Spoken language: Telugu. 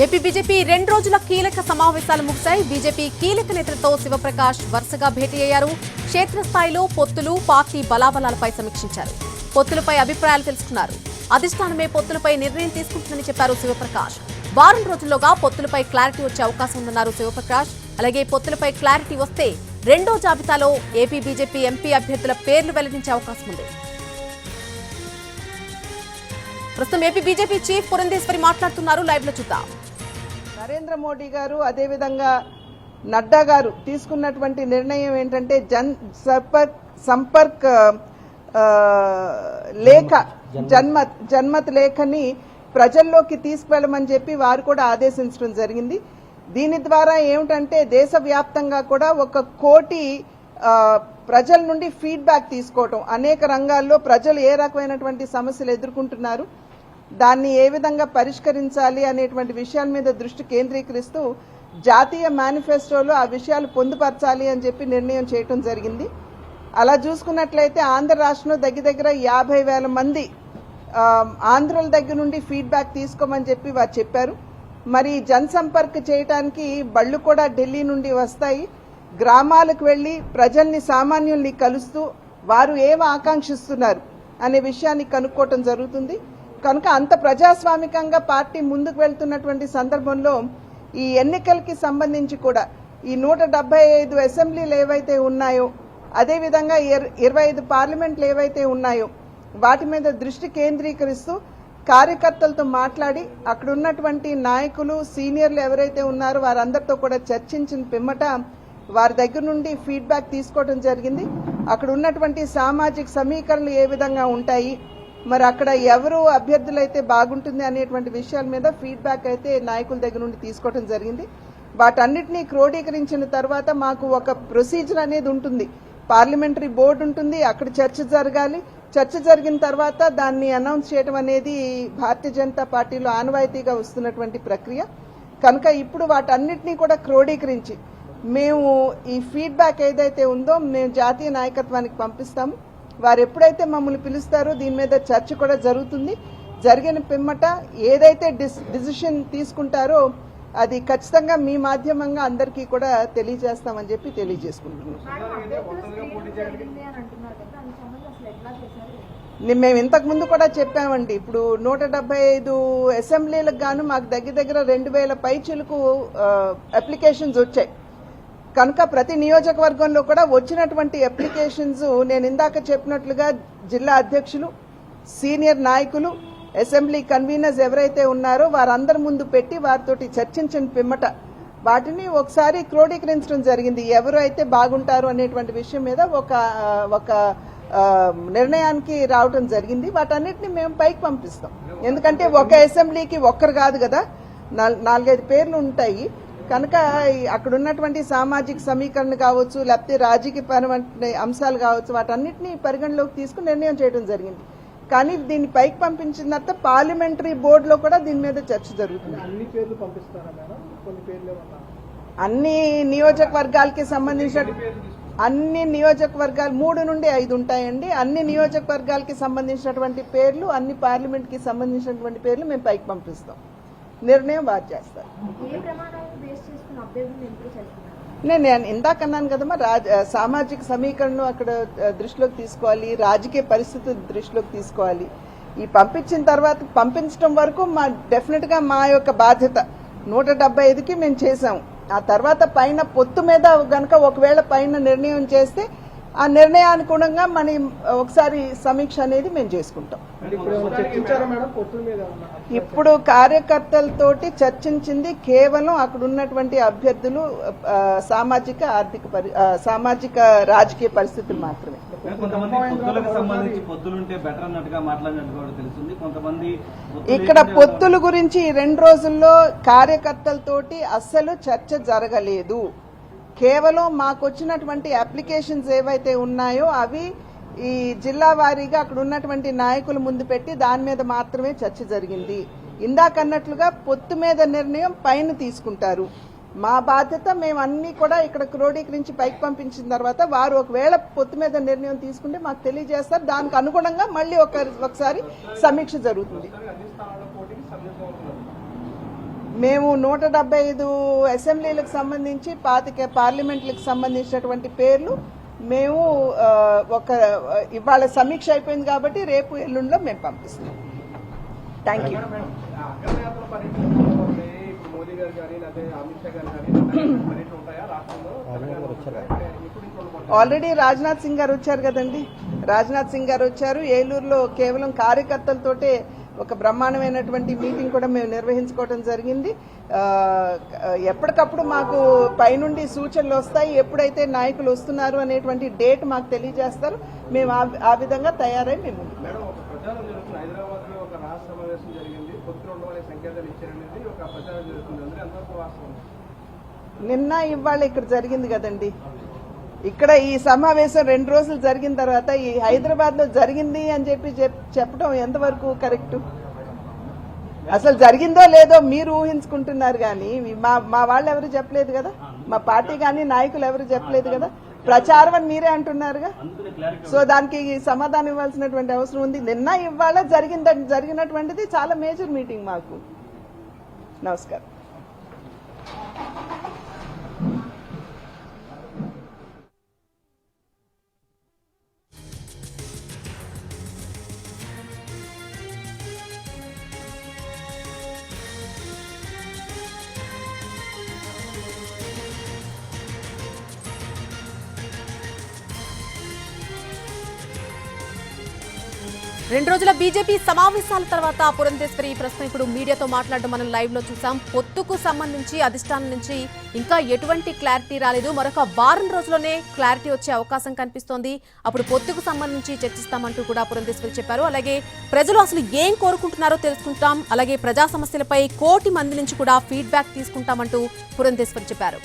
ఏపీ బీజేపీ 2 రోజుల కీలక సమావేశాలు ముగిశాయి. బీజేపీ కీలక నేతలతో శివప్రకాష్ వరుసగా భేటీ అయ్యారు. క్షేత్రస్థాయిలో పొత్తులు, పార్టీ బలాబలాలపై సమీక్షించారు. పొత్తులపై అభిప్రాయాలు తెలుసుకున్నారు. అధిష్టానమే పొత్తులపై నిర్ణయం తీసుకుంటుందని చెప్పారు శివప్రకాష్. వారం రోజుల్లోగా పొత్తులపై క్లారిటీ వచ్చే అవకాశం ఉందన్నారు శివప్రకాష్. అలాగే పొత్తులపై క్లారిటీ వస్తే రెండో జాబితాలో ఏపీ బీజేపీ ఎంపీ అభ్యర్థుల పేర్లు వెల్లడించే అవకాశం ఉంది. ప్రస్తుతం ఏపీ బీజేపీ చీఫ్ పురంధేశ్వరి మాట్లాడుతున్నారు. లైవ్ లో చూద్దాం. నరేంద్ర మోడీ గారు అదేవిధంగా నడ్డా గారు తీసుకున్నటువంటి నిర్ణయం ఏంటంటే సంపర్క్ లేఖ జన్మత్ లేఖని ప్రజల్లోకి తీసుకువెళ్ళమని చెప్పి వారు కూడా ఆదేశించడం జరిగింది. దీని ద్వారా ఏమిటంటే దేశవ్యాప్తంగా కూడా 1 కోటి ప్రజల నుండి ఫీడ్బ్యాక్ తీసుకోవటం, అనేక రంగాల్లో ప్రజలు ఏ రకమైనటువంటి సమస్యలు ఎదుర్కొంటున్నారు, దాన్ని ఏ విధంగా పరిష్కరించాలి అనేటువంటి విషయాల మీద దృష్టి కేంద్రీకరిస్తూ జాతీయ మేనిఫెస్టోలో ఆ విషయాలు పొందుపరచాలి అని చెప్పి నిర్ణయం చేయటం జరిగింది. అలా చూసుకున్నట్లయితే ఆంధ్ర రాష్ట్రంలో దగ్గర 50,000 మంది ఆంధ్రుల దగ్గర నుండి ఫీడ్బ్యాక్ తీసుకోమని చెప్పి వారు చెప్పారు. మరి జనసంపర్క్ చేయడానికి బళ్ళు కూడా ఢిల్లీ నుండి వస్తాయి. గ్రామాలకు వెళ్లి ప్రజల్ని, సామాన్యుల్ని కలుస్తూ వారు ఏం ఆకాంక్షిస్తున్నారు అనే విషయాన్ని కనుక్కోవటం జరుగుతుంది. కనుక అంత ప్రజాస్వామికంగా పార్టీ ముందుకు వెళ్తున్నటువంటి సందర్భంలో ఈ ఎన్నికలకి సంబంధించి కూడా ఈ 175 అసెంబ్లీలు ఏవైతే ఉన్నాయో, అదేవిధంగా 25 పార్లమెంట్లు ఏవైతే ఉన్నాయో వాటి మీద దృష్టి కేంద్రీకరిస్తూ కార్యకర్తలతో మాట్లాడి అక్కడ ఉన్నటువంటి నాయకులు, సీనియర్లు ఎవరైతే ఉన్నారో వారందరితో కూడా చర్చించిన పిమ్మట వారి దగ్గర నుండి ఫీడ్బ్యాక్ తీసుకోవడం జరిగింది. అక్కడ ఉన్నటువంటి సామాజిక సమీకరణలు ఏ విధంగా ఉంటాయి, మరి అక్కడ ఎవరు అభ్యర్థులైతే బాగుంటుంది అనేటువంటి విషయాల మీద ఫీడ్బ్యాక్ అయితే నాయకుల దగ్గర నుండి తీసుకోవడం జరిగింది. వాటన్నిటినీ క్రోడీకరించిన తర్వాత మాకు ఒక ప్రొసీజర్ అనేది ఉంటుంది. పార్లమెంటరీ బోర్డు ఉంటుంది, అక్కడ చర్చ జరగాలి. చర్చ జరిగిన తర్వాత దాన్ని అనౌన్స్ చేయడం అనేది భారతీయ జనతా పార్టీలో ఆనవాయితీగా వస్తున్నటువంటి ప్రక్రియ. కనుక ఇప్పుడు వాటన్నిటినీ కూడా క్రోడీకరించి మేము ఈ ఫీడ్బ్యాక్ ఏదైతే ఉందో మేము జాతీయ నాయకత్వానికి పంపిస్తాము. వారు ఎప్పుడైతే మమ్మల్ని పిలుస్తారో దీని మీద చర్చ కూడా జరుగుతుంది. జరిగిన పిమ్మట ఏదైతే డిసిషన్ తీసుకుంటారో అది ఖచ్చితంగా మీ మాధ్యమంగా అందరికీ కూడా తెలియజేస్తామని చెప్పి తెలియజేసుకుంటున్నాం. మేము ఇంతకు ముందు కూడా చెప్పామండి. ఇప్పుడు 175 అసెంబ్లీలకు గాను మాకు దగ్గర 2,000 పైచిలకు అప్లికేషన్స్ వచ్చాయి. కనుక ప్రతి నియోజకవర్గంలో కూడా వచ్చినటువంటి అప్లికేషన్స్ నేను ఇందాక చెప్పినట్లుగా జిల్లా అధ్యక్షులు, సీనియర్ నాయకులు, అసెంబ్లీ కన్వీనర్స్ ఎవరైతే ఉన్నారో వారందరి ముందు పెట్టి వారితోటి చర్చించిన పిమ్మట వాటిని ఒకసారి క్రోడీకరించడం జరిగింది. ఎవరు అయితే బాగుంటారు అనేటువంటి విషయం మీద ఒక నిర్ణయానికి రావడం జరిగింది. వాటన్నిటిని మేము పైకి పంపిస్తాం. ఎందుకంటే ఒక అసెంబ్లీకి ఒక్కరు కాదు కదా, 4-5 పేర్లు ఉంటాయి. కనుక అక్కడ ఉన్నటువంటి సామాజిక సమీకరణ కావచ్చు, లేకపోతే రాజకీయపరమైన అంశాలు కావచ్చు, వాటన్నిటిని పరిగణలోకి తీసుకుని నిర్ణయం చేయడం జరిగింది. కానీ దీన్ని పైకి పంపించిన తర్వాత పార్లమెంటరీ బోర్డులో కూడా దీని మీద చర్చ జరుగుతుంది. అన్ని నియోజకవర్గాలకి సంబంధించిన అన్ని నియోజకవర్గాలు 3 నుండి 5 ఉంటాయండి. అన్ని నియోజకవర్గాలకి సంబంధించినటువంటి పేర్లు, అన్ని పార్లమెంట్ కి సంబంధించినటువంటి పేర్లు మేము పైకి పంపిస్తాం. నిర్ణయం వారు చేస్తారు. నేను ఇందాక అన్నాను కదమ్మా, సామాజిక సమీకరణను అక్కడ దృష్టిలోకి తీసుకోవాలి, రాజకీయ పరిస్థితి దృష్టిలోకి తీసుకోవాలి. ఈ పంపించిన తర్వాత పంపించడం వరకు డెఫినెట్ గా మా యొక్క బాధ్యత 175కి మేము చేసాము. ఆ తర్వాత పైన పొత్తు మీద గనక ఒకవేళ పైన నిర్ణయం చేస్తే ఆ నిర్ణయానుగుణంగా మనం ఒకసారి సమీక్ష అనేది మేము చేసుకుంటాం. ఇప్పుడు కార్యకర్తలతోటి చర్చించింది కేవలం అక్కడ ఉన్నటువంటి అభ్యర్థులు సామాజిక రాజకీయ పరిస్థితులు మాత్రమే. ఇక్కడ పొత్తుల గురించి 2 రోజుల్లో కార్యకర్తలతోటి అస్సలు చర్చ జరగలేదు. కేవలం మాకు వచ్చినటువంటి అప్లికేషన్స్ ఏవైతే ఉన్నాయో అవి ఈ జిల్లా వారీగా అక్కడ ఉన్నటువంటి నాయకుల ముందు పెట్టి దాని మీద మాత్రమే చర్చ జరిగింది. ఇందాకన్నట్లుగా పొత్తు మీద నిర్ణయం పైన తీసుకుంటారు. మా బాధ్యత మేము అన్ని కూడా ఇక్కడ క్రోడీకరించి పైకి పంపించిన తర్వాత వారు ఒకవేళ పొత్తు మీద నిర్ణయం తీసుకుంటే మాకు తెలియజేస్తారు. దానికి అనుగుణంగా మళ్ళీ ఒకసారి సమీక్ష జరుగుతుంది. మేము 175 అసెంబ్లీలకు సంబంధించి 25 పార్లమెంట్లకు సంబంధించినటువంటి పేర్లు మేము ఇవాళ సమీక్ష అయిపోయింది కాబట్టి రేపు ఎల్లుండిలో మేము పంపిస్తాం. Thank you. Already Rajnath Singh గారు వచ్చారు కదండి. రాజ్నాథ్ సింగ్ గారు వచ్చారు. ఏలూరులో కేవలం కార్యకర్తలతోటే ఒక బ్రహ్మాండమైనటువంటి మీటింగ్ కూడా మేము నిర్వహించుకోవడం జరిగింది. ఎప్పటికప్పుడు మాకు పైనుండి సూచనలు వస్తాయి. ఎప్పుడైతే నాయకులు వస్తున్నారు అనేటువంటి డేట్ మాకు తెలియజేస్తారు. మేము ఆ విధంగా తయారై మేము నిన్న ఇవాళ ఇక్కడ జరిగింది కదండి. ఇక్కడ ఈ సమావేశం 2 రోజులు జరిగిన తర్వాత ఈ హైదరాబాద్ లో జరిగింది అని చెప్పడం ఎంతవరకు కరెక్ట్? అసలు జరిగిందో లేదో మీరు ఊహించుకుంటున్నారు కానీ మా వాళ్ళు ఎవరు చెప్పలేదు కదా, మా పార్టీ కానీ నాయకులు ఎవరు చెప్పలేదు కదా. ప్రచారం అని మీరే అంటున్నారుగా. సో దానికి సమాధానం ఇవ్వాల్సినటువంటి అవసరం ఉంది. నిన్న ఇవాళ జరిగినటువంటిది చాలా మేజర్ మీటింగ్ మాకు. నమస్కారం. రెండు రోజుల బీజేపీ సమావేశాల తర్వాత పురంధేశ్వరి ప్రస్తుతం ఇప్పుడు మీడియాతో మాట్లాడడం మనం లైవ్ లో చూసాం. పొత్తుకు సంబంధించి అధిష్టానం నుంచి ఇంకా ఎటువంటి క్లారిటీ రాలేదు. మరొక వారం రోజుల్లోనే క్లారిటీ వచ్చే అవకాశం కనిపిస్తోంది. అప్పుడు పొత్తుకు సంబంధించి చర్చిస్తామంటూ కూడా పురంధేశ్వరి చెప్పారు. అలాగే ప్రజలు అసలు ఏం కోరుకుంటున్నారో తెలుసుకుంటాం, అలాగే ప్రజా సమస్యలపై 1 కోటి మంది నుంచి కూడా ఫీడ్బ్యాక్ తీసుకుంటామంటూ పురంధేశ్వరి చెప్పారు.